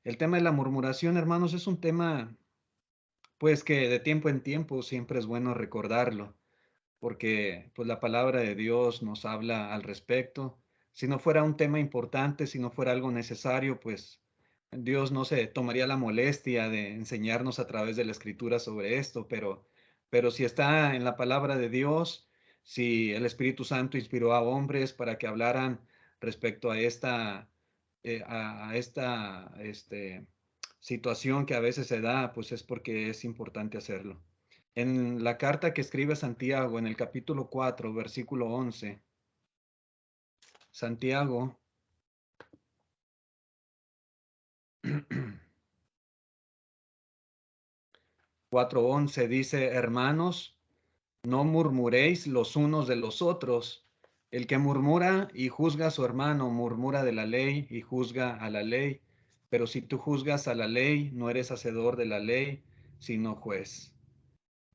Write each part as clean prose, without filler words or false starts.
El tema de la murmuración, hermanos, es un tema, pues, que de tiempo en tiempo siempre es bueno recordarlo, porque, pues, la palabra de Dios nos habla al respecto. Si no fuera un tema importante, si no fuera algo necesario, pues, Dios no se tomaría la molestia de enseñarnos a través de la Escritura sobre esto, pero si está en la palabra de Dios, si el Espíritu Santo inspiró a hombres para que hablaran respecto a esta, situación que a veces se da, pues es porque es importante hacerlo. En la carta que escribe Santiago, en el capítulo 4, versículo 11, Santiago 4:11 dice: hermanos, no murmuréis los unos de los otros. El que murmura y juzga a su hermano, murmura de la ley y juzga a la ley. Pero si tú juzgas a la ley, no eres hacedor de la ley, sino juez.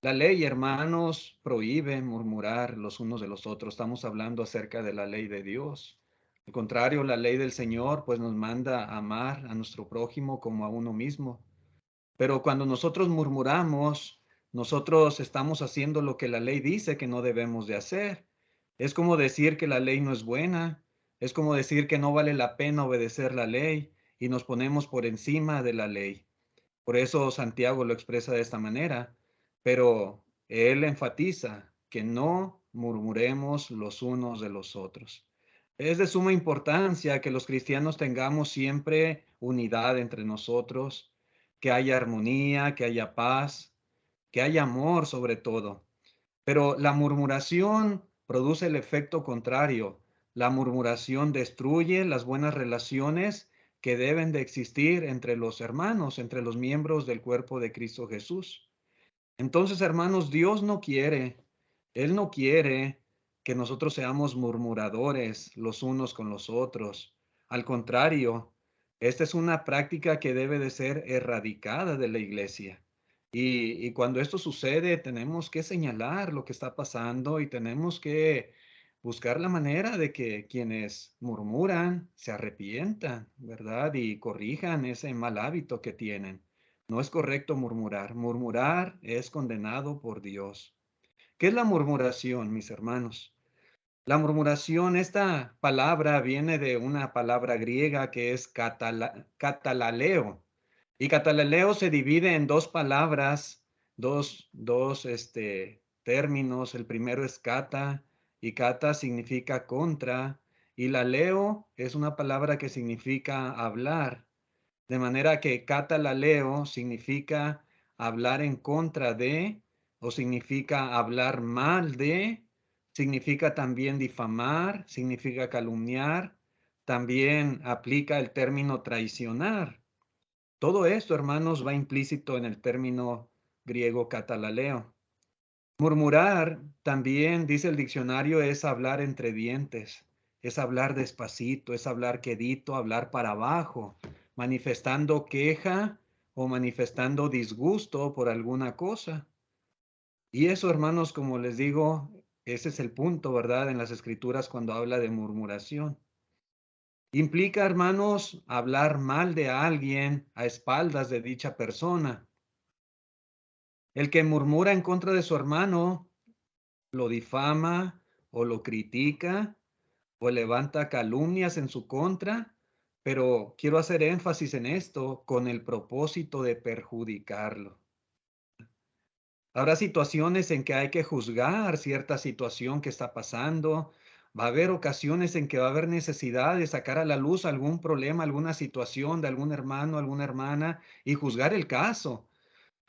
La ley, hermanos, prohíbe murmurar los unos de los otros. Estamos hablando acerca de la ley de Dios. Al contrario, la ley del Señor, pues nos manda a amar a nuestro prójimo como a uno mismo. Pero cuando nosotros murmuramos, nosotros estamos haciendo lo que la ley dice que no debemos de hacer. Es como decir que la ley no es buena. Es como decir que no vale la pena obedecer la ley y nos ponemos por encima de la ley. Por eso Santiago lo expresa de esta manera, pero él enfatiza que no murmuremos los unos de los otros. Es de suma importancia que los cristianos tengamos siempre unidad entre nosotros, que haya armonía, que haya paz, que haya amor sobre todo. Pero la murmuración produce el efecto contrario. La murmuración destruye las buenas relaciones que deben de existir entre los hermanos, entre los miembros del cuerpo de Cristo Jesús. Entonces, hermanos, Dios no quiere, Él no quiere que nosotros seamos murmuradores los unos con los otros. Al contrario, esta es una práctica que debe de ser erradicada de la iglesia. Y cuando esto sucede, tenemos que señalar lo que está pasando y tenemos que buscar la manera de que quienes murmuran se arrepientan, ¿verdad? Y corrijan ese mal hábito que tienen. No es correcto murmurar. Murmurar es condenado por Dios. ¿Qué es la murmuración, mis hermanos? La murmuración, esta palabra viene de una palabra griega que es catalaleo. Y catalaleo se divide en dos palabras, dos términos. El primero es cata, y cata significa contra, y la leo es una palabra que significa hablar. De manera que catalaleo significa hablar en contra de, o significa hablar mal de, significa también difamar, significa calumniar, también aplica el término traicionar. Todo esto, hermanos, va implícito en el término griego catalaleo. Murmurar, también dice el diccionario, es hablar entre dientes, es hablar despacito, es hablar quedito, hablar para abajo, manifestando queja o manifestando disgusto por alguna cosa. Y eso, hermanos, como les digo, ese es el punto, ¿verdad? En las escrituras cuando habla de murmuración. Implica, hermanos, hablar mal de alguien a espaldas de dicha persona. El que murmura en contra de su hermano lo difama o lo critica o levanta calumnias en su contra, pero quiero hacer énfasis en esto con el propósito de perjudicarlo. Habrá situaciones en que hay que juzgar cierta situación que está pasando. Va a haber ocasiones en que va a haber necesidad de sacar a la luz algún problema, alguna situación de algún hermano, alguna hermana y juzgar el caso.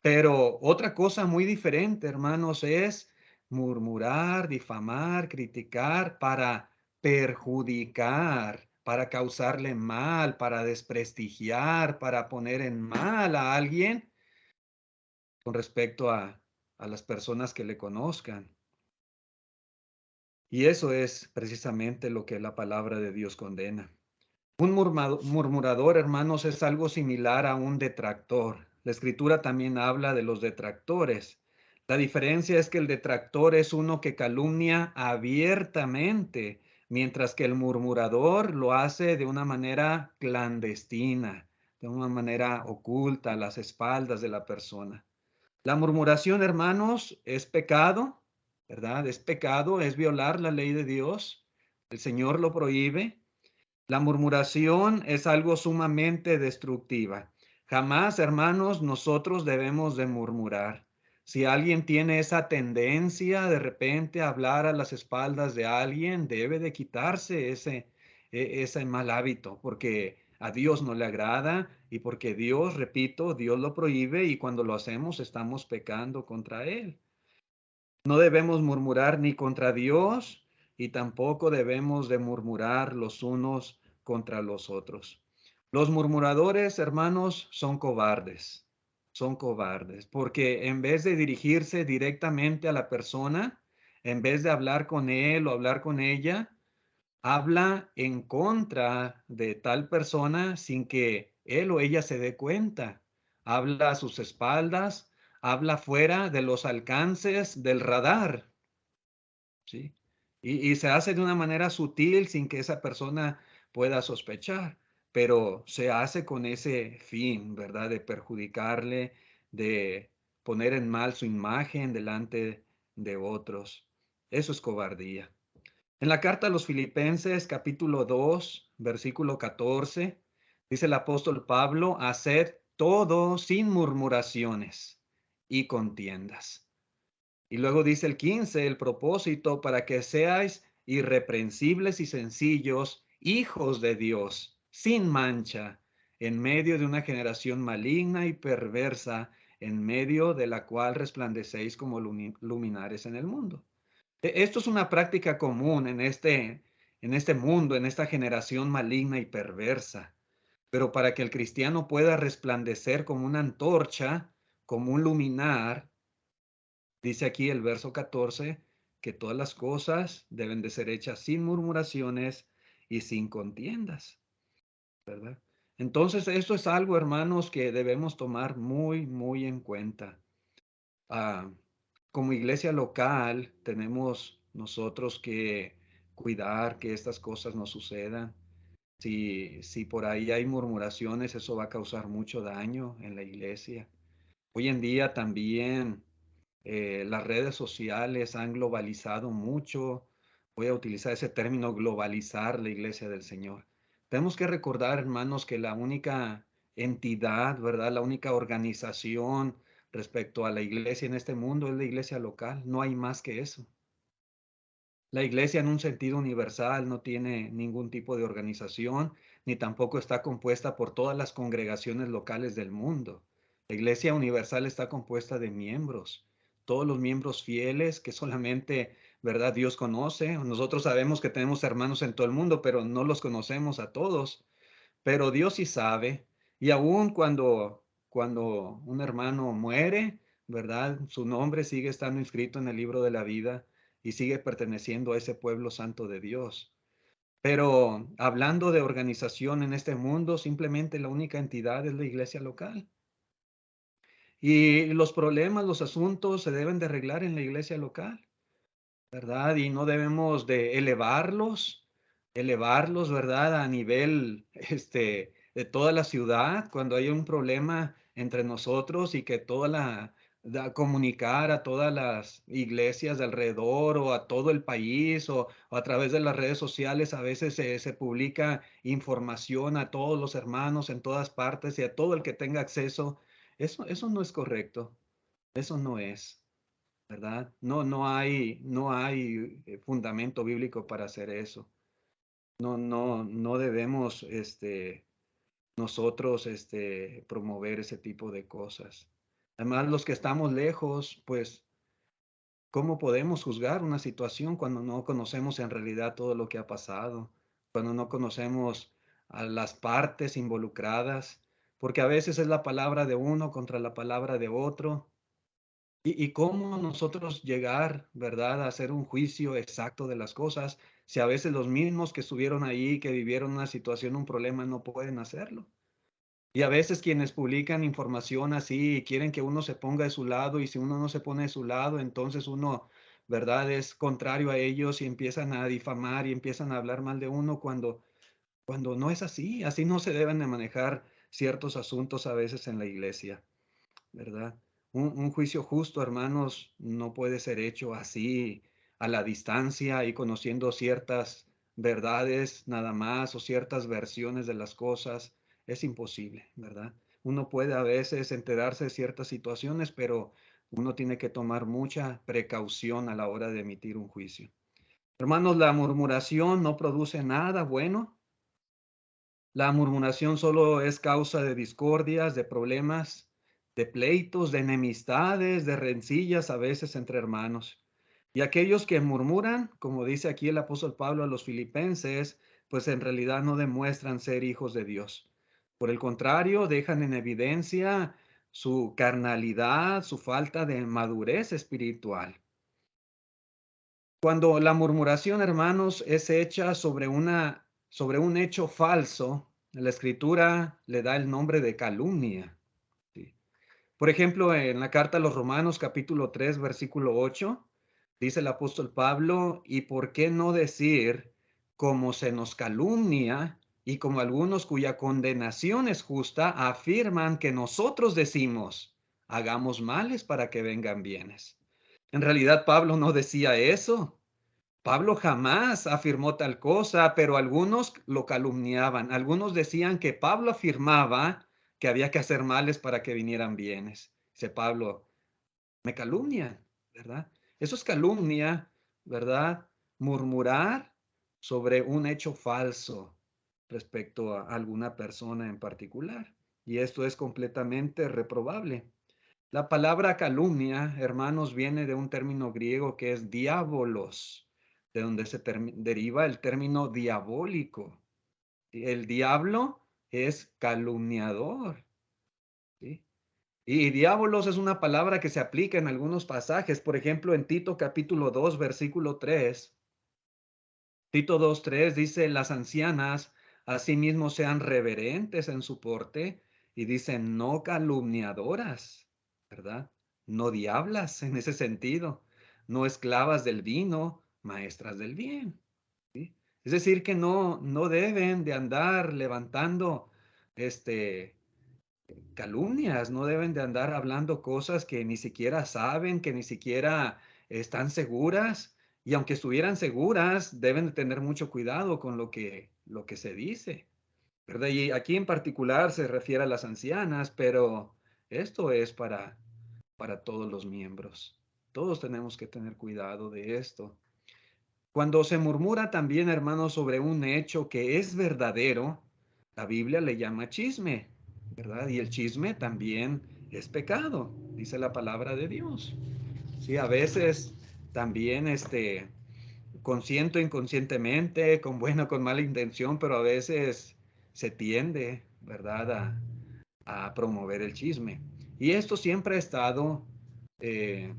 Pero otra cosa muy diferente, hermanos, es murmurar, difamar, criticar para perjudicar, para causarle mal, para desprestigiar, para poner en mal a alguien con respecto a las personas que le conozcan. Y eso es precisamente lo que la palabra de Dios condena. Un murmurador, hermanos, es algo similar a un detractor. La escritura también habla de los detractores. La diferencia es que el detractor es uno que calumnia abiertamente, mientras que el murmurador lo hace de una manera clandestina, de una manera oculta, a las espaldas de la persona. La murmuración, hermanos, es pecado, ¿verdad? Es pecado, es violar la ley de Dios. El Señor lo prohíbe. La murmuración es algo sumamente destructiva. Jamás, hermanos, nosotros debemos de murmurar. Si alguien tiene esa tendencia de repente a hablar a las espaldas de alguien, debe de quitarse ese mal hábito, porque a Dios no le agrada y porque Dios, repito, Dios lo prohíbe y cuando lo hacemos estamos pecando contra Él. No debemos murmurar ni contra Dios y tampoco debemos de murmurar los unos contra los otros. Los murmuradores, hermanos, son cobardes, porque en vez de dirigirse directamente a la persona, en vez de hablar con él o hablar con ella, habla en contra de tal persona sin que él o ella se dé cuenta. Habla a sus espaldas, habla fuera de los alcances del radar, ¿sí? Y se hace de una manera sutil sin que esa persona pueda sospechar, pero se hace con ese fin, ¿verdad? De perjudicarle, de poner en mal su imagen delante de otros. Eso es cobardía. En la carta a los Filipenses, capítulo 2, versículo 14, dice el apóstol Pablo, haced todo sin murmuraciones y contiendas. Y luego dice el 15, el propósito para que seáis irreprensibles y sencillos, hijos de Dios, sin mancha, en medio de una generación maligna y perversa, en medio de la cual resplandecéis como luminares en el mundo. Esto es una práctica común en este mundo, en esta generación maligna y perversa. Pero para que el cristiano pueda resplandecer como una antorcha, como un luminar, dice aquí el verso 14, que todas las cosas deben de ser hechas sin murmuraciones y sin contiendas, ¿verdad? Entonces, esto es algo, hermanos, que debemos tomar muy, muy en cuenta. Ah, como iglesia local, tenemos nosotros que cuidar que estas cosas no sucedan. Si por ahí hay murmuraciones, eso va a causar mucho daño en la iglesia. Hoy en día también las redes sociales han globalizado mucho. Voy a utilizar ese término, globalizar la iglesia del Señor. Tenemos que recordar, hermanos, que la única entidad, ¿verdad? La única organización respecto a la iglesia en este mundo es la iglesia local. No hay más que eso. La iglesia en un sentido universal no tiene ningún tipo de organización, ni tampoco está compuesta por todas las congregaciones locales del mundo. La iglesia universal está compuesta de miembros, todos los miembros fieles que solamente, ¿verdad? Dios conoce. Nosotros sabemos que tenemos hermanos en todo el mundo, pero no los conocemos a todos. Pero Dios sí sabe. Y aun cuando un hermano muere, ¿verdad? Su nombre sigue estando inscrito en el libro de la vida y sigue perteneciendo a ese pueblo santo de Dios. Pero hablando de organización en este mundo, simplemente la única entidad es la iglesia local. Y los problemas, los asuntos se deben de arreglar en la iglesia local, ¿verdad? Y no debemos de elevarlos, ¿verdad? A nivel, de toda la ciudad, cuando hay un problema entre nosotros y que comunicar a todas las iglesias de alrededor o a todo el país o a través de las redes sociales, a veces se publica información a todos los hermanos en todas partes y a todo el que tenga acceso. Eso no es correcto. Eso no es. ¿Verdad? No hay fundamento bíblico para hacer eso. No debemos, nosotros, promover ese tipo de cosas. Además, los que estamos lejos, pues, ¿cómo podemos juzgar una situación cuando no conocemos en realidad todo lo que ha pasado? Cuando no conocemos a las partes involucradas, porque a veces es la palabra de uno contra la palabra de otro. Y cómo nosotros llegar, ¿verdad?, a hacer un juicio exacto de las cosas, si a veces los mismos que estuvieron ahí, que vivieron una situación, un problema, no pueden hacerlo. Y a veces quienes publican información así y quieren que uno se ponga de su lado y si uno no se pone de su lado, entonces uno, ¿verdad?, es contrario a ellos y empiezan a difamar y empiezan a hablar mal de uno cuando no es así. Así no se deben de manejar ciertos asuntos a veces en la iglesia, ¿verdad? Un juicio justo, hermanos, no puede ser hecho así a la distancia y conociendo ciertas verdades nada más o ciertas versiones de las cosas. Es imposible, ¿verdad? Uno puede a veces enterarse de ciertas situaciones, pero uno tiene que tomar mucha precaución a la hora de emitir un juicio. Hermanos, la murmuración no produce nada bueno. La murmuración solo es causa de discordias, de problemas, de pleitos, de enemistades, de rencillas a veces entre hermanos. Y aquellos que murmuran, como dice aquí el apóstol Pablo a los filipenses, pues en realidad no demuestran ser hijos de Dios. Por el contrario, dejan en evidencia su carnalidad, su falta de madurez espiritual. Cuando la murmuración, hermanos, es hecha sobre un hecho falso, la escritura le da el nombre de calumnia. ¿Sí? Por ejemplo, en la carta a los Romanos, capítulo 3, versículo 8, dice el apóstol Pablo, ¿y por qué no decir como se nos calumnia y como algunos cuya condenación es justa afirman que nosotros decimos, hagamos males para que vengan bienes? En realidad, Pablo no decía eso. Pablo jamás afirmó tal cosa, pero algunos lo calumniaban. Algunos decían que Pablo afirmaba que había que hacer males para que vinieran bienes. Dice Pablo, me calumnian, ¿verdad? Eso es calumnia, ¿verdad? Murmurar sobre un hecho falso respecto a alguna persona en particular. Y esto es completamente reprobable. La palabra calumnia, hermanos, viene de un término griego que es diabolos, de donde se deriva el término diabólico. El diablo es calumniador, ¿sí? Y diabolos es una palabra que se aplica en algunos pasajes. Por ejemplo, en Tito capítulo 2, versículo 3. Tito 2:3 dice, las ancianas asimismo sean reverentes en su porte y dice, no calumniadoras, ¿verdad? No diablas en ese sentido, no esclavas del vino, maestras del bien, ¿sí? Es decir, que no deben de andar levantando este, calumnias, no deben de andar hablando cosas que ni siquiera saben, que ni siquiera están seguras. Y aunque estuvieran seguras, deben de tener mucho cuidado con lo que se dice, ¿verdad? Y aquí en particular se refiere a las ancianas, pero esto es para todos los miembros. Todos tenemos que tener cuidado de esto. Cuando se murmura también, hermanos, sobre un hecho que es verdadero, la Biblia le llama chisme, ¿verdad? Y el chisme también es pecado, dice la palabra de Dios. Sí, a veces también consciente o inconscientemente, con buena o con mala intención, pero a veces se tiende, ¿verdad?, a promover el chisme. Y esto siempre ha estado eh,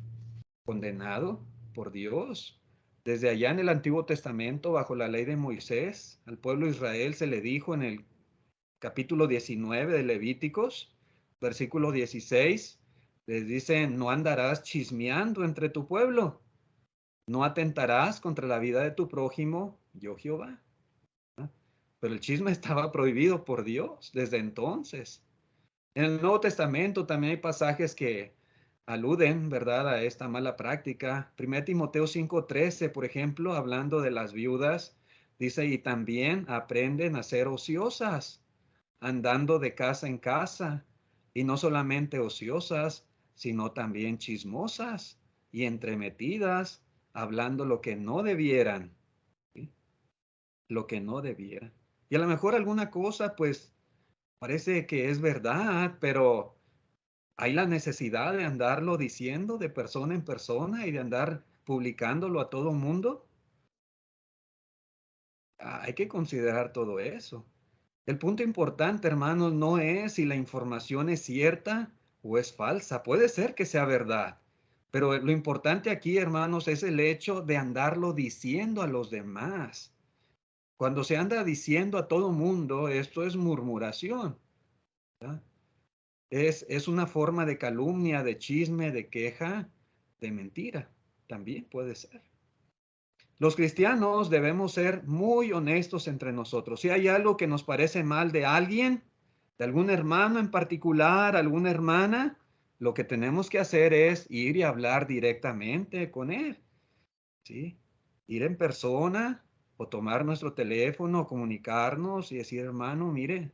condenado por Dios. Desde allá en el Antiguo Testamento, bajo la ley de Moisés, al pueblo de Israel se le dijo en el capítulo 19 de Levíticos, versículo 16, les dice, no andarás chismeando entre tu pueblo, no atentarás contra la vida de tu prójimo, yo Jehová. ¿Ah? Pero el chisme estaba prohibido por Dios desde entonces. En el Nuevo Testamento también hay pasajes que aluden, ¿verdad?, a esta mala práctica. 1 Timoteo 5:13, por ejemplo, hablando de las viudas, dice, y también aprenden a ser ociosas, andando de casa en casa, y no solamente ociosas, sino también chismosas y entremetidas, hablando lo que no debieran, ¿sí? Lo que no debieran. Y a lo mejor alguna cosa, pues, parece que es verdad, pero hay la necesidad de andarlo diciendo de persona en persona y de andar publicándolo a todo mundo. Hay que considerar todo eso. El punto importante, hermanos, no es si la información es cierta o es falsa. Puede ser que sea verdad, pero lo importante aquí, hermanos, es el hecho de andarlo diciendo a los demás. Cuando se anda diciendo a todo mundo, esto es murmuración, ¿verdad? Es una forma de calumnia, de chisme, de queja, de mentira. También puede ser. Los cristianos debemos ser muy honestos entre nosotros. Si hay algo que nos parece mal de alguien, de algún hermano en particular, alguna hermana, lo que tenemos que hacer es ir y hablar directamente con él, ¿sí? Ir en persona o tomar nuestro teléfono, comunicarnos y decir, hermano, mire,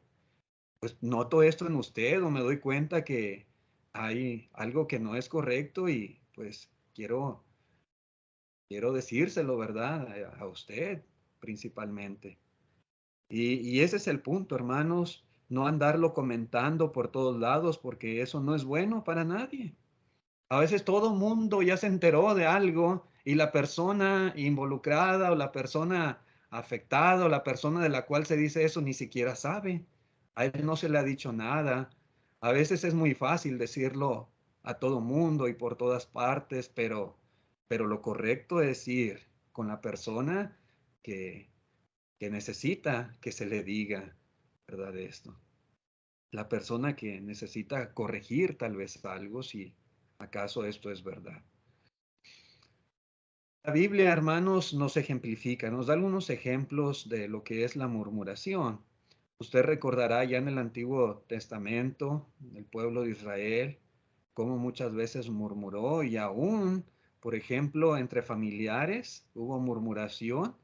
pues noto esto en usted o me doy cuenta que hay algo que no es correcto y pues quiero decírselo, ¿verdad? A usted principalmente. Y ese es el punto, hermanos, no andarlo comentando por todos lados porque eso no es bueno para nadie. A veces todo mundo ya se enteró de algo y la persona involucrada o la persona afectada o la persona de la cual se dice eso ni siquiera sabe. A él no se le ha dicho nada. A veces es muy fácil decirlo a todo mundo y por todas partes, pero lo correcto es ir con la persona que, que necesita que se le diga, ¿verdad? Esto. La persona que necesita corregir tal vez algo, si acaso esto es verdad. La Biblia, hermanos, nos ejemplifica, nos da algunos ejemplos de lo que es la murmuración. Usted recordará ya en el Antiguo Testamento, el pueblo de Israel, cómo muchas veces murmuró y aún, por ejemplo, entre familiares hubo murmuración.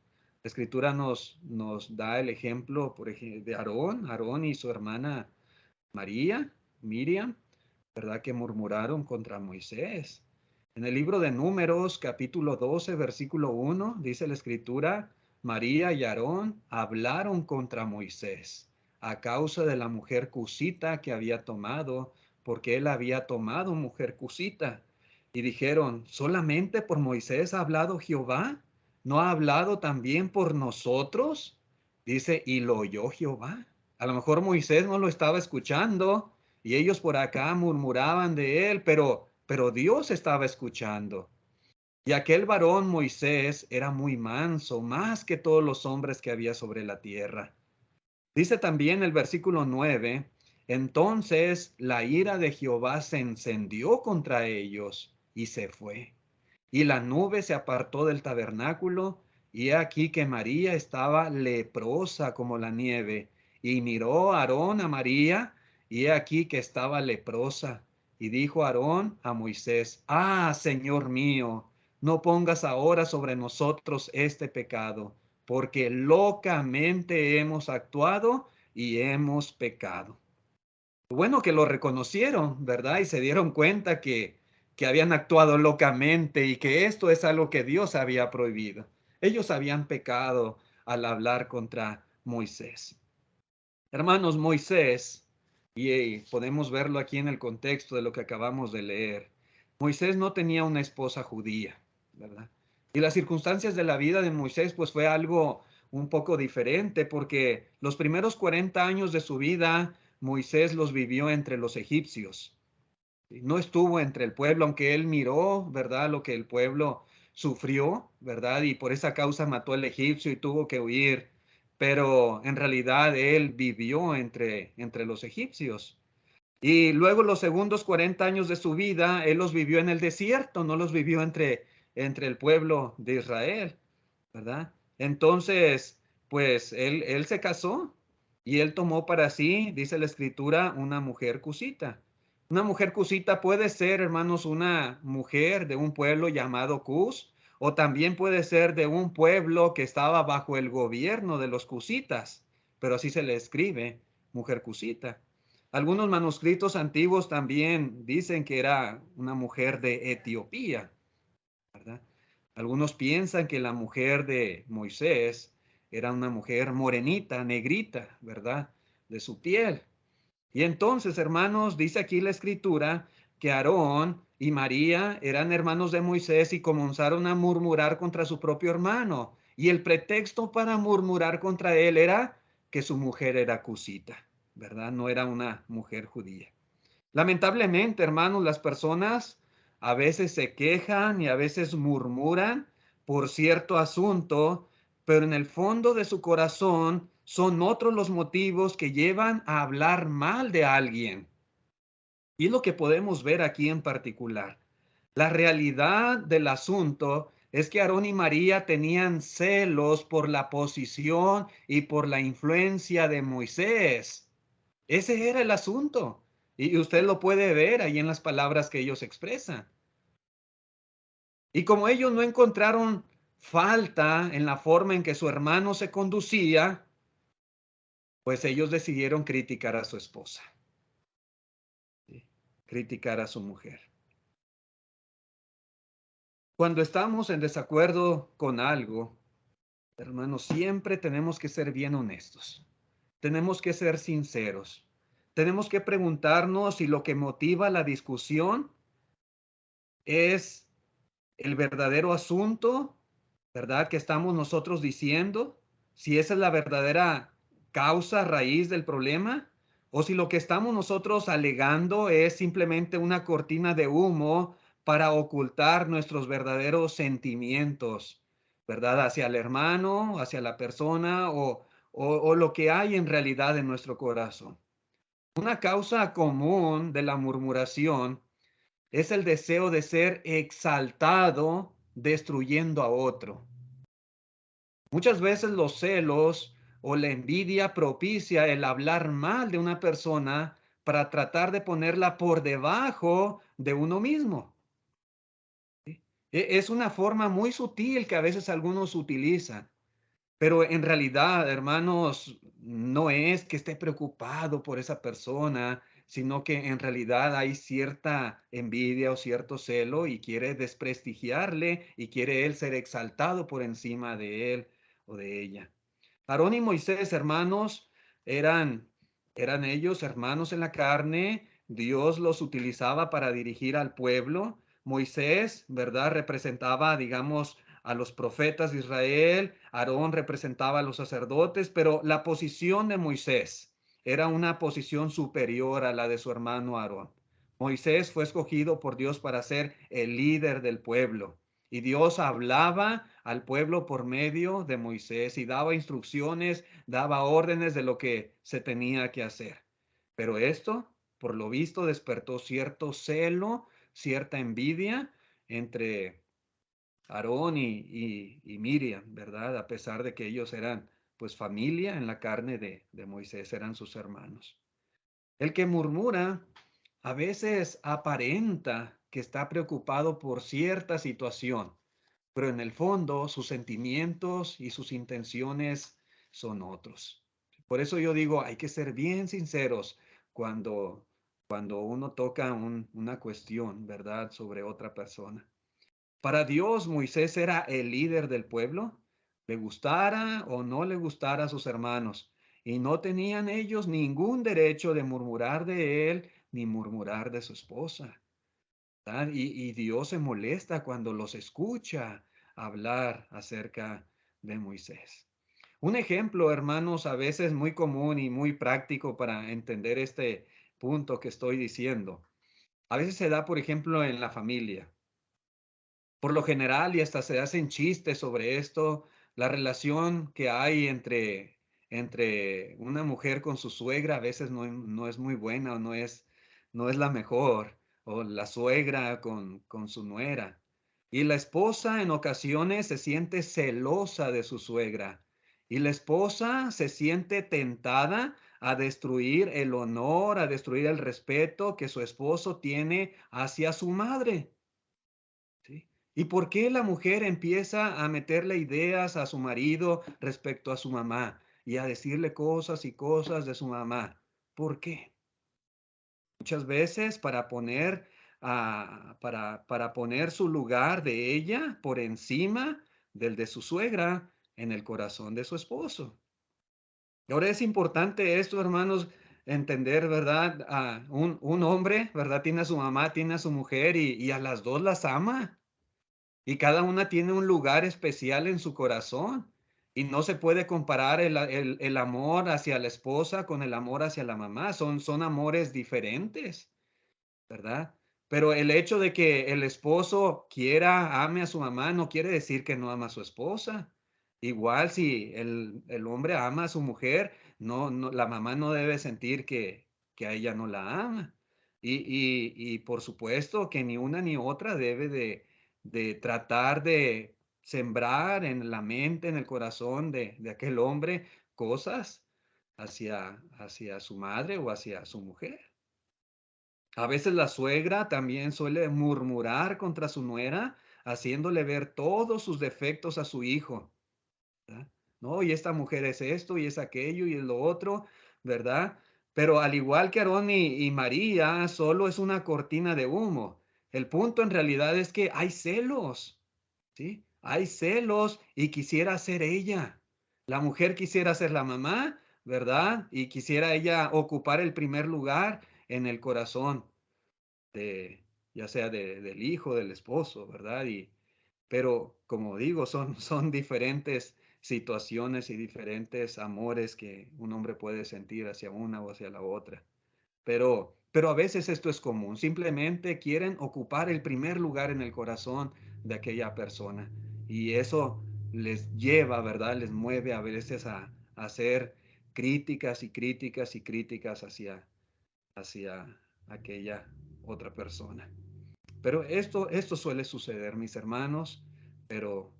La Escritura nos da el ejemplo, por ejemplo, de Aarón y su hermana María, Miriam, ¿verdad? Que murmuraron contra Moisés. En el libro de Números, capítulo 12, versículo 1, dice la escritura, María y Aarón hablaron contra Moisés a causa de la mujer cusita que había tomado, porque él había tomado mujer cusita. Y dijeron, ¿solamente por Moisés ha hablado Jehová? ¿No ha hablado también por nosotros? Dice, y lo oyó Jehová. A lo mejor Moisés no lo estaba escuchando y ellos por acá murmuraban de él, pero Dios estaba escuchando. Y aquel varón Moisés era muy manso, más que todos los hombres que había sobre la tierra. Dice también el versículo 9, entonces la ira de Jehová se encendió contra ellos y se fue. Y la nube se apartó del tabernáculo, y he aquí que María estaba leprosa como la nieve. Y miró Aarón a María, y he aquí que estaba leprosa. Y dijo Aarón a Moisés, ah, Señor mío, no pongas ahora sobre nosotros este pecado, porque locamente hemos actuado y hemos pecado. Bueno que lo reconocieron, ¿verdad? Y se dieron cuenta que habían actuado locamente y que esto es algo que Dios había prohibido. Ellos habían pecado al hablar contra Moisés. Hermanos, Moisés, y podemos verlo aquí en el contexto de lo que acabamos de leer, Moisés no tenía una esposa judía, ¿verdad? Y las circunstancias de la vida de Moisés pues fue algo un poco diferente porque los primeros 40 años de su vida Moisés los vivió entre los egipcios. No estuvo entre el pueblo, aunque él miró, ¿verdad? Lo que el pueblo sufrió, ¿verdad? Y por esa causa mató al egipcio y tuvo que huir. Pero en realidad él vivió entre los egipcios. Y luego los segundos 40 años de su vida, él los vivió en el desierto, no los vivió entre el pueblo de Israel, ¿verdad? Entonces, pues él se casó y él tomó para sí, dice la escritura, una mujer cusita. Una mujer cusita puede ser, hermanos, una mujer de un pueblo llamado Cus, o también puede ser de un pueblo que estaba bajo el gobierno de los cusitas, pero así se le escribe, mujer cusita. Algunos manuscritos antiguos también dicen que era una mujer de Etiopía, ¿verdad? Algunos piensan que la mujer de Moisés era una mujer morenita, negrita, ¿verdad? De su piel. Y entonces, hermanos, dice aquí la escritura que Aarón y María eran hermanos de Moisés y comenzaron a murmurar contra su propio hermano. Y el pretexto para murmurar contra él era que su mujer era cusita, ¿verdad? No era una mujer judía. Lamentablemente, hermanos, las personas a veces se quejan y a veces murmuran por cierto asunto, pero en el fondo de su corazón son otros los motivos que llevan a hablar mal de alguien. Y es lo que podemos ver aquí en particular. La realidad del asunto es que Aarón y María tenían celos por la posición y por la influencia de Moisés. Ese era el asunto. Y usted lo puede ver ahí en las palabras que ellos expresan. Y como ellos no encontraron falta en la forma en que su hermano se conducía, pues ellos decidieron criticar a su esposa, ¿sí? Criticar a su mujer. Cuando estamos en desacuerdo con algo, hermanos, siempre tenemos que ser bien honestos. Tenemos que ser sinceros. Tenemos que preguntarnos si lo que motiva la discusión es el verdadero asunto, ¿verdad? Que estamos nosotros diciendo, si esa es la verdadera causa, raíz del problema, o si lo que estamos nosotros alegando es simplemente una cortina de humo para ocultar nuestros verdaderos sentimientos, ¿verdad? Hacia el hermano, hacia la persona o lo que hay en realidad en nuestro corazón. Una causa común de la murmuración es el deseo de ser exaltado destruyendo a otro. Muchas veces los celos o la envidia propicia el hablar mal de una persona para tratar de ponerla por debajo de uno mismo. Es una forma muy sutil que a veces algunos utilizan. Pero en realidad, hermanos, no es que esté preocupado por esa persona, sino que en realidad hay cierta envidia o cierto celo y quiere desprestigiarle y quiere él ser exaltado por encima de él o de ella. Aarón y Moisés, hermanos, eran, eran ellos hermanos en la carne. Dios los utilizaba para dirigir al pueblo. Moisés, ¿verdad? Representaba, digamos, a los profetas de Israel. Aarón representaba a los sacerdotes, pero la posición de Moisés era una posición superior a la de su hermano Aarón. Moisés fue escogido por Dios para ser el líder del pueblo. Y Dios hablaba al pueblo por medio de Moisés y daba instrucciones, daba órdenes de lo que se tenía que hacer. Pero esto, por lo visto, despertó cierto celo, cierta envidia entre Aarón y Miriam, ¿verdad? A pesar de que ellos eran pues familia en la carne de Moisés, eran sus hermanos. El que murmura a veces aparenta que está preocupado por cierta situación, pero en el fondo sus sentimientos y sus intenciones son otros. Por eso yo digo, hay que ser bien sinceros cuando, cuando uno toca una cuestión, ¿verdad?, sobre otra persona. Para Dios, Moisés era el líder del pueblo, le gustara o no le gustara a sus hermanos, y no tenían ellos ningún derecho de murmurar de él ni murmurar de su esposa. Y Dios se molesta cuando los escucha hablar acerca de Moisés. Un ejemplo, hermanos, a veces muy común y muy práctico para entender este punto que estoy diciendo. A veces se da, por ejemplo, en la familia. Por lo general, y hasta se hacen chistes sobre esto, la relación que hay entre una mujer con su suegra a veces no es muy buena o no es la mejor, o la suegra con su nuera. Y la esposa en ocasiones se siente celosa de su suegra, y la esposa se siente tentada a destruir el honor, a destruir el respeto que su esposo tiene hacia su madre. ¿Sí? ¿Y por qué la mujer empieza a meterle ideas a su marido respecto a su mamá y a decirle cosas y cosas de su mamá? ¿Por qué? Muchas veces para poner, para poner su lugar de ella por encima del de su suegra en el corazón de su esposo. Y ahora es importante esto, hermanos, entender, ¿verdad? Un hombre, ¿verdad? Tiene a su mamá, tiene a su mujer y a las dos las ama. Y cada una tiene un lugar especial en su corazón. Y no se puede comparar el amor hacia la esposa con el amor hacia la mamá. Son amores diferentes, ¿verdad? Pero el hecho de que el esposo quiera, ame a su mamá, no quiere decir que no ama a su esposa. Igual si el hombre ama a su mujer, la mamá no debe sentir que a ella no la ama. Y por supuesto que ni una ni otra debe de tratar de sembrar en la mente, en el corazón de aquel hombre cosas hacia su madre o hacia su mujer. A veces la suegra también suele murmurar contra su nuera, haciéndole ver todos sus defectos a su hijo, ¿verdad? No, y esta mujer es esto y es aquello y es lo otro, ¿verdad? Pero al igual que Aarón y María, solo es una cortina de humo. El punto en realidad es que hay celos, ¿sí? Hay celos y quisiera ser ella. La mujer quisiera ser la mamá, ¿verdad? Y quisiera ella ocupar el primer lugar en el corazón de, ya sea del hijo, del esposo, ¿verdad? Pero como digo, son diferentes situaciones y diferentes amores que un hombre puede sentir hacia una o hacia la otra. Pero a veces esto es común. Simplemente quieren ocupar el primer lugar en el corazón de aquella persona. Y eso les lleva, ¿verdad? Les mueve a veces a hacer críticas y críticas y críticas hacia aquella otra persona. Pero esto suele suceder, mis hermanos, pero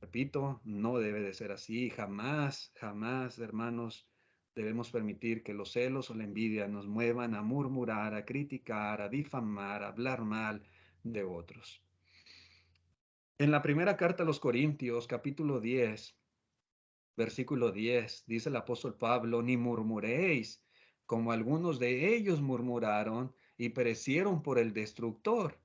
repito, no debe de ser así. Jamás, jamás, hermanos, debemos permitir que los celos o la envidia nos muevan a murmurar, a criticar, a difamar, a hablar mal de otros. En la primera carta a los Corintios, capítulo 10, versículo 10, dice el apóstol Pablo, ni murmuréis, como algunos de ellos murmuraron y perecieron por el destructor.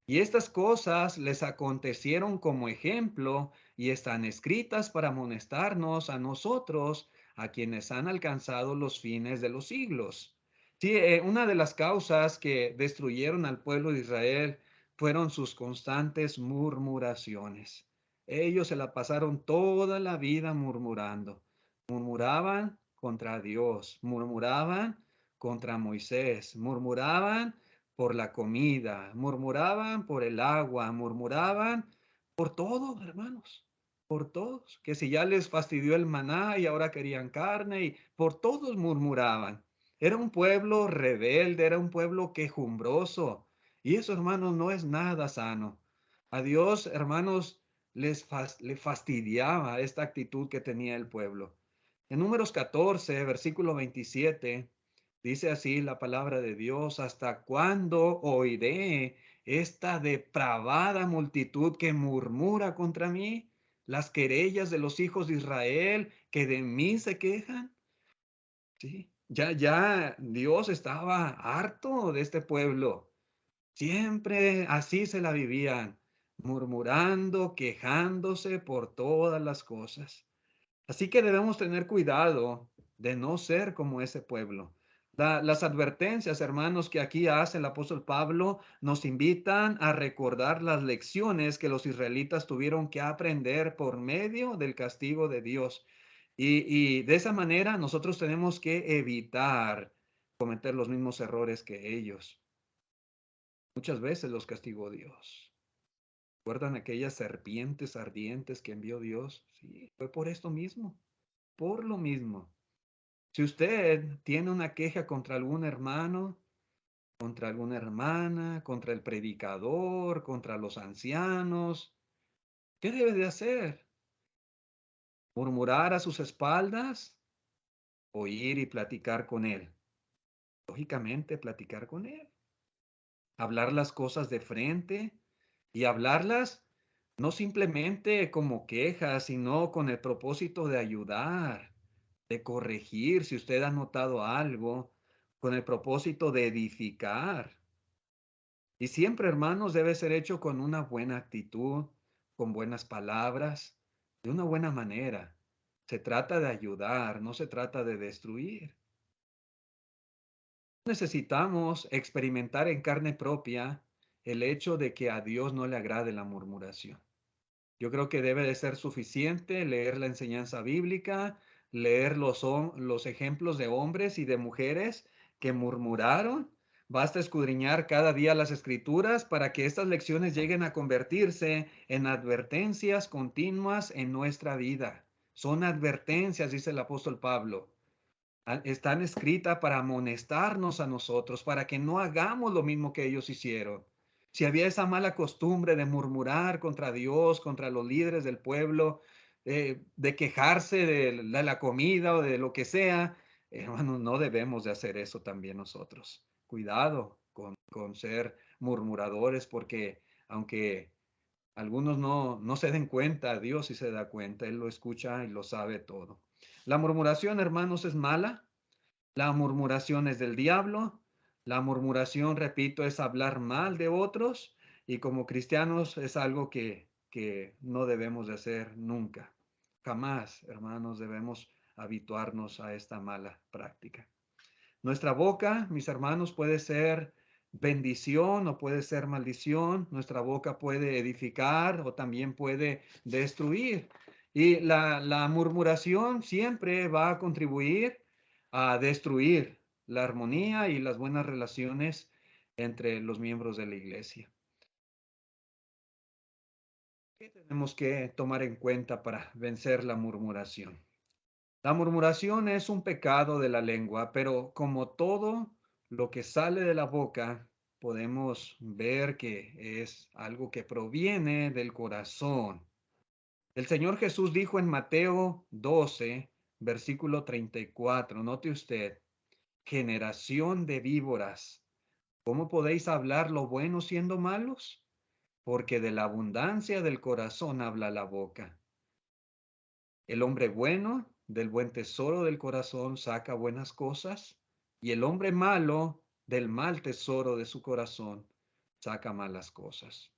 Y estas cosas les acontecieron como ejemplo y están escritas para amonestarnos a nosotros, a quienes han alcanzado los fines de los siglos. Sí, una de las causas que destruyeron al pueblo de Israel fueron sus constantes murmuraciones. Ellos se la pasaron toda la vida murmurando. Murmuraban contra Dios, murmuraban contra Moisés, murmuraban por la comida, murmuraban por el agua, murmuraban por todo, hermanos, por todos. Que si ya les fastidió el maná y ahora querían carne y por todos murmuraban. Era un pueblo rebelde, era un pueblo quejumbroso. Y eso, hermanos, no es nada sano. A Dios, hermanos, le fastidiaba esta actitud que tenía el pueblo. En Números 14, versículo 27, dice así la palabra de Dios: ¿hasta cuándo oiré esta depravada multitud que murmura contra mí? Las querellas de los hijos de Israel que de mí se quejan. Sí, ya Dios estaba harto de este pueblo. Siempre así se la vivían, murmurando, quejándose por todas las cosas. Así que debemos tener cuidado de no ser como ese pueblo. Las advertencias, hermanos, que aquí hace el apóstol Pablo nos invitan a recordar las lecciones que los israelitas tuvieron que aprender por medio del castigo de Dios. Y de esa manera nosotros tenemos que evitar cometer los mismos errores que ellos. Muchas veces los castigó Dios. ¿Recuerdan aquellas serpientes ardientes que envió Dios? Sí, fue por esto mismo, por lo mismo. Si usted tiene una queja contra algún hermano, contra alguna hermana, contra el predicador, contra los ancianos, ¿qué debe de hacer? ¿Murmurar a sus espaldas o ir y platicar con él? Lógicamente, platicar con él. Hablar las cosas de frente y hablarlas no simplemente como quejas, sino con el propósito de ayudar, de corregir si usted ha notado algo, con el propósito de edificar. Y siempre, hermanos, debe ser hecho con una buena actitud, con buenas palabras, de una buena manera. Se trata de ayudar, no se trata de destruir. Necesitamos experimentar en carne propia el hecho de que a Dios no le agrade la murmuración. Yo creo que debe de ser suficiente leer la enseñanza bíblica, leer los ejemplos de hombres y de mujeres que murmuraron. Basta escudriñar cada día las escrituras para que estas lecciones lleguen a convertirse en advertencias continuas en nuestra vida. Son advertencias, dice el apóstol Pablo. Están escritas para amonestarnos a nosotros, para que no hagamos lo mismo que ellos hicieron. Si había esa mala costumbre de murmurar contra Dios, contra los líderes del pueblo, de quejarse de la comida o de lo que sea, Hermanos, no debemos de hacer eso también nosotros. Cuidado con ser murmuradores, porque aunque algunos no se den cuenta, Dios sí se da cuenta, Él lo escucha y lo sabe todo. La murmuración, hermanos, es mala. La murmuración es del diablo. La murmuración, repito, es hablar mal de otros, y como cristianos es algo que no debemos de hacer nunca. Jamás, hermanos, debemos habituarnos a esta mala práctica. Nuestra boca, mis hermanos, puede ser bendición o puede ser maldición. Nuestra boca puede edificar o también puede destruir. Y la murmuración siempre va a contribuir a destruir la armonía y las buenas relaciones entre los miembros de la iglesia. ¿Qué tenemos que tomar en cuenta para vencer la murmuración? La murmuración es un pecado de la lengua, pero como todo lo que sale de la boca, podemos ver que es algo que proviene del corazón. El Señor Jesús dijo en Mateo 12, versículo 34, note usted, generación de víboras, ¿cómo podéis hablar lo bueno siendo malos? Porque de la abundancia del corazón habla la boca. El hombre bueno del buen tesoro del corazón saca buenas cosas, y el hombre malo del mal tesoro de su corazón saca malas cosas.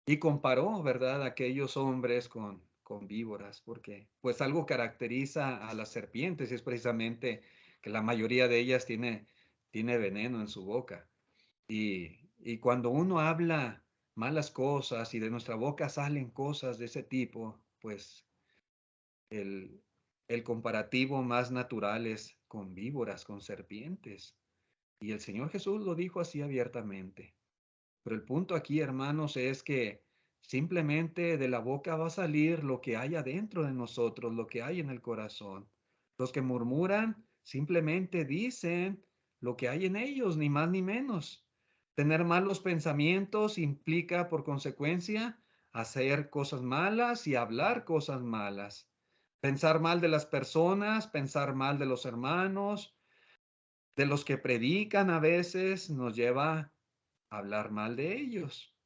Y comparó, ¿verdad?, aquellos hombres con víboras, porque pues algo caracteriza a las serpientes y es precisamente que la mayoría de ellas tiene veneno en su boca. Y cuando uno habla malas cosas y de nuestra boca salen cosas de ese tipo, pues el, el comparativo más natural es con víboras, con serpientes. Y el Señor Jesús lo dijo así abiertamente. Pero el punto aquí, hermanos, es que simplemente de la boca va a salir lo que hay adentro de nosotros, lo que hay en el corazón. Los que murmuran simplemente dicen lo que hay en ellos, ni más ni menos. Tener malos pensamientos implica por consecuencia hacer cosas malas y hablar cosas malas. Pensar mal de las personas, pensar mal de los hermanos, de los que predican a veces, nos lleva a hablar mal de ellos.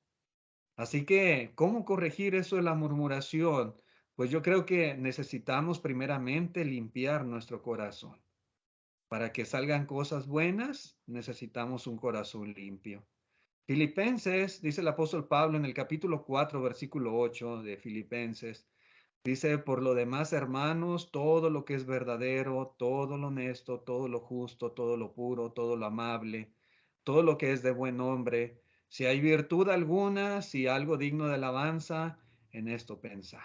Así que, ¿cómo corregir eso de la murmuración? Pues yo creo que necesitamos primeramente limpiar nuestro corazón. Para que salgan cosas buenas, necesitamos un corazón limpio. Filipenses, dice el apóstol Pablo en el capítulo 4, versículo 8 de Filipenses, dice, por lo demás, hermanos, todo lo que es verdadero, todo lo honesto, todo lo justo, todo lo puro, todo lo amable, todo lo que es de buen nombre, si hay virtud alguna, si algo digno de alabanza, en esto pensad.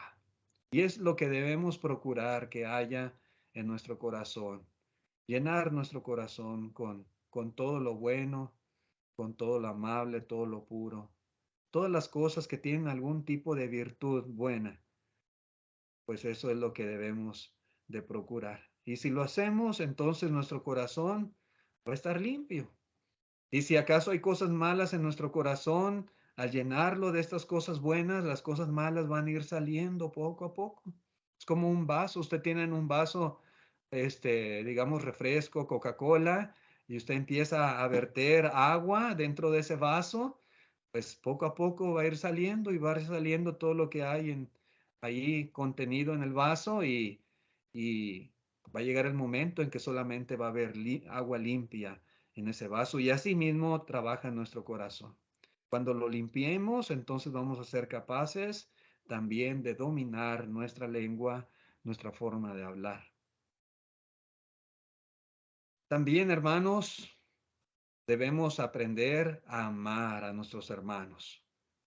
Y es lo que debemos procurar que haya en nuestro corazón, llenar nuestro corazón con todo lo bueno, con todo lo amable, todo lo puro, todas las cosas que tienen algún tipo de virtud buena, pues eso es lo que debemos de procurar. Y si lo hacemos, entonces nuestro corazón va a estar limpio. Y si acaso hay cosas malas en nuestro corazón, al llenarlo de estas cosas buenas, las cosas malas van a ir saliendo poco a poco. Es como un vaso. Usted tiene en un vaso, digamos, refresco, Coca-Cola, y usted empieza a verter agua dentro de ese vaso, pues poco a poco va a ir saliendo y va a ir saliendo todo lo que hay ahí contenido en el vaso, y va a llegar el momento en que solamente va a haber agua limpia en ese vaso, y así mismo trabaja en nuestro corazón. Cuando lo limpiemos, entonces vamos a ser capaces también de dominar nuestra lengua, nuestra forma de hablar. También, hermanos, debemos aprender a amar a nuestros hermanos.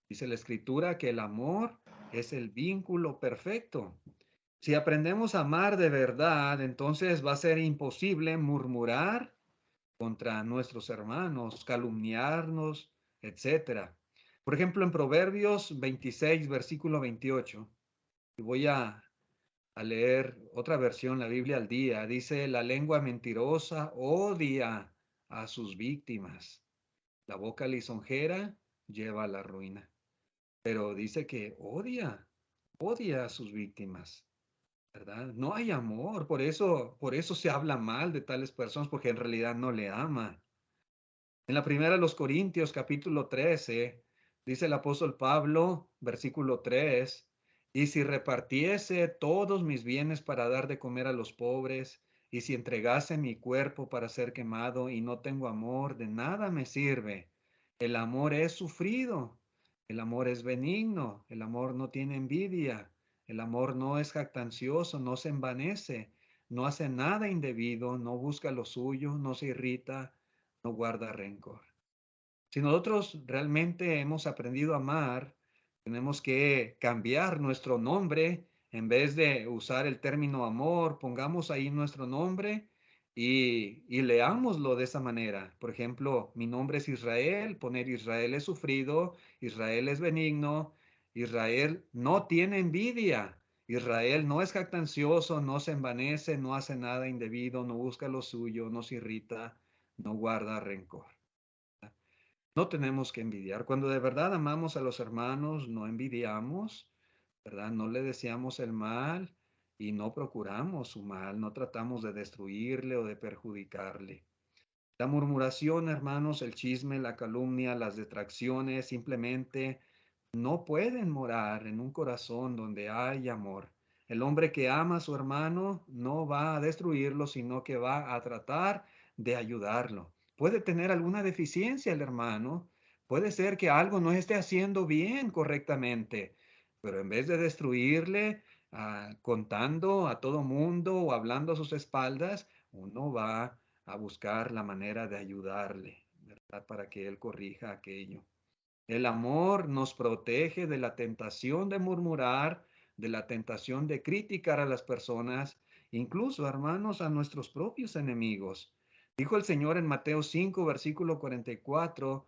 Dice la Escritura que el amor es el vínculo perfecto. Si aprendemos a amar de verdad, entonces va a ser imposible murmurar contra nuestros hermanos, calumniarnos, etcétera. Por ejemplo, en Proverbios 26, versículo 28, y voy a leer otra versión, la Biblia al día, dice, la lengua mentirosa odia a sus víctimas, la boca lisonjera lleva a la ruina, pero dice que odia a sus víctimas. ¿verdad? No hay amor, por eso se habla mal de tales personas, porque en realidad no le aman. En la primera de los Corintios, capítulo 13, dice el apóstol Pablo, versículo 3, y si repartiese todos mis bienes para dar de comer a los pobres, y si entregase mi cuerpo para ser quemado y no tengo amor, de nada me sirve. El amor es sufrido, el amor es benigno, el amor no tiene envidia, el amor no es jactancioso, no se envanece, no hace nada indebido, no busca lo suyo, no se irrita, no guarda rencor. Si nosotros realmente hemos aprendido a amar, tenemos que cambiar nuestro nombre. En vez de usar el término amor, pongamos ahí nuestro nombre y leámoslo de esa manera. Por ejemplo, mi nombre es Israel, poner Israel es sufrido, Israel es benigno, Israel no tiene envidia, Israel no es jactancioso, no se envanece, no hace nada indebido, no busca lo suyo, no se irrita, no guarda rencor. No tenemos que envidiar. Cuando de verdad amamos a los hermanos, no envidiamos, ¿verdad? No le deseamos el mal y no procuramos su mal, no tratamos de destruirle o de perjudicarle. La murmuración, hermanos, el chisme, la calumnia, las detracciones, simplemente no pueden morar en un corazón donde hay amor. El hombre que ama a su hermano no va a destruirlo, sino que va a tratar de ayudarlo. Puede tener alguna deficiencia el hermano, puede ser que algo no esté haciendo bien correctamente, pero en vez de destruirle, contando a todo mundo o hablando a sus espaldas, uno va a buscar la manera de ayudarle, ¿verdad? Para que él corrija aquello. El amor nos protege de la tentación de murmurar, de la tentación de criticar a las personas, incluso, hermanos, a nuestros propios enemigos. Dijo el Señor en Mateo 5, versículo 44,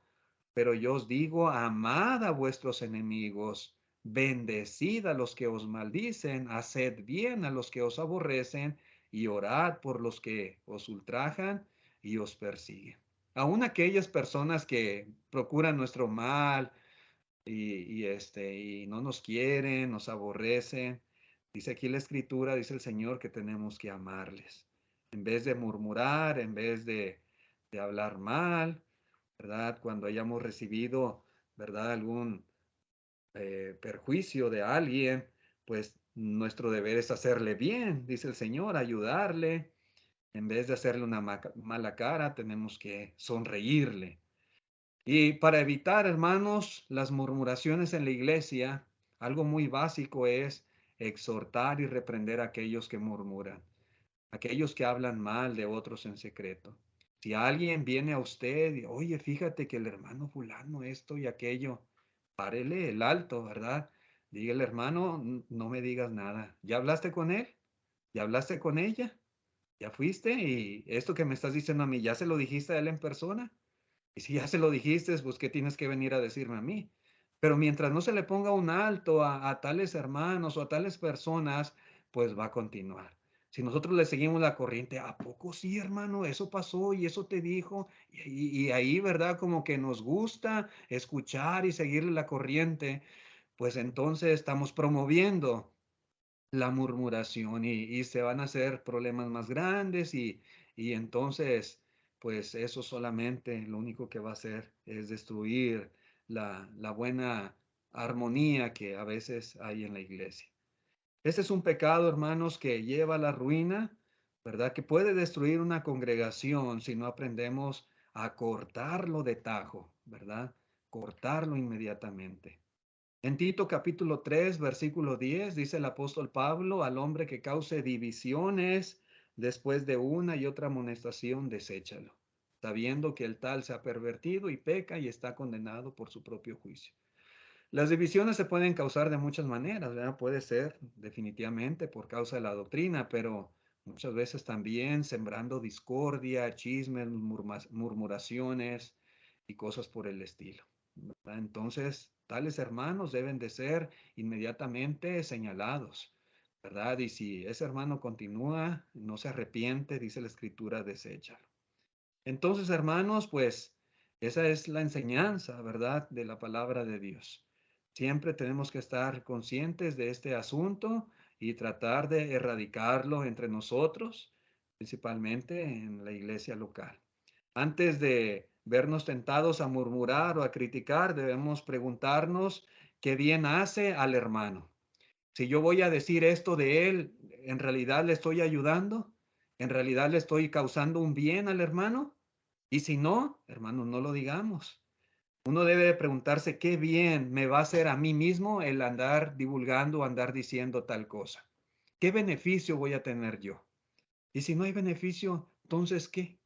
pero yo os digo, amad a vuestros enemigos, bendecid a los que os maldicen, haced bien a los que os aborrecen y orad por los que os ultrajan y os persiguen. Aún aquellas personas que procuran nuestro mal y no nos quieren, nos aborrecen. Dice aquí la escritura, dice el Señor que tenemos que amarles. En vez de murmurar, en vez de hablar mal, ¿verdad? Cuando hayamos recibido, ¿verdad? Algún perjuicio de alguien, pues nuestro deber es hacerle bien, dice el Señor, ayudarle. En vez de hacerle una mala cara, tenemos que sonreírle. Y para evitar, hermanos, las murmuraciones en la iglesia, algo muy básico es exhortar y reprender a aquellos que murmuran, aquellos que hablan mal de otros en secreto. Si alguien viene a usted y, oye, fíjate que el hermano fulano esto y aquello, párele el alto, ¿verdad? Dígale, hermano, no me digas nada. ¿Ya hablaste con él? ¿Ya hablaste con ella? ¿Ya fuiste? Y esto que me estás diciendo a mí, ¿ya se lo dijiste a él en persona? Y si ya se lo dijiste, pues ¿qué tienes que venir a decirme a mí? Pero mientras no se le ponga un alto a tales hermanos o a tales personas, pues va a continuar. Si nosotros le seguimos la corriente, ¿a poco sí, hermano? Eso pasó y eso te dijo. Y ahí, ¿verdad? Como que nos gusta escuchar y seguirle la corriente, pues entonces estamos promoviendo la murmuración y se van a hacer problemas más grandes y entonces, pues eso solamente lo único que va a hacer es destruir la buena armonía que a veces hay en la iglesia. Este es un pecado, hermanos, que lleva a la ruina, ¿verdad? Que puede destruir una congregación si no aprendemos a cortarlo de tajo, ¿verdad? Cortarlo inmediatamente. En Tito capítulo 3, versículo 10, dice el apóstol Pablo, al hombre que cause divisiones después de una y otra amonestación, deséchalo, sabiendo que el tal se ha pervertido y peca y está condenado por su propio juicio. Las divisiones se pueden causar de muchas maneras, ¿verdad? Puede ser definitivamente por causa de la doctrina, pero muchas veces también sembrando discordia, chismes, murmuraciones y cosas por el estilo, ¿verdad? Entonces, tales hermanos deben de ser inmediatamente señalados, ¿verdad? Y si ese hermano continúa, no se arrepiente, dice la escritura, deséchalo. Entonces, hermanos, pues esa es la enseñanza, ¿verdad?, de la palabra de Dios. Siempre tenemos que estar conscientes de este asunto y tratar de erradicarlo entre nosotros, principalmente en la iglesia local. Antes de vernos tentados a murmurar o a criticar, debemos preguntarnos qué bien hace al hermano. Si yo voy a decir esto de él, ¿en realidad le estoy ayudando? ¿En realidad le estoy causando un bien al hermano? Y si no, hermano, no lo digamos. Uno debe preguntarse qué bien me va a hacer a mí mismo el andar divulgando, andar diciendo tal cosa. ¿Qué beneficio voy a tener yo? Y si no hay beneficio, entonces ¿qué?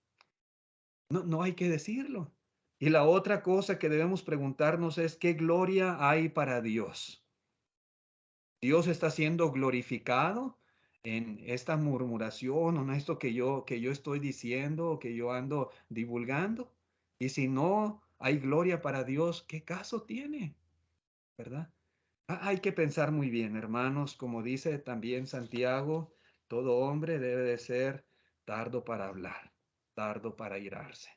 No hay que decirlo. Y la otra cosa que debemos preguntarnos es qué gloria hay para Dios. Dios está siendo glorificado en esta murmuración o en esto que yo estoy diciendo o que yo ando divulgando. Y si no hay gloria para Dios, ¿qué caso tiene? ¿Verdad? Hay que pensar muy bien, hermanos, como dice también Santiago, todo hombre debe de ser tardo para hablar, tardo para irarse,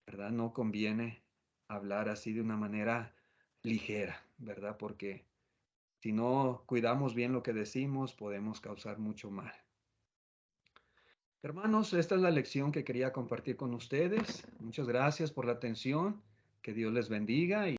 ¿verdad? No conviene hablar así de una manera ligera, ¿verdad? Porque si no cuidamos bien lo que decimos, podemos causar mucho mal. Hermanos, esta es la lección que quería compartir con ustedes. Muchas gracias por la atención. Que Dios les bendiga.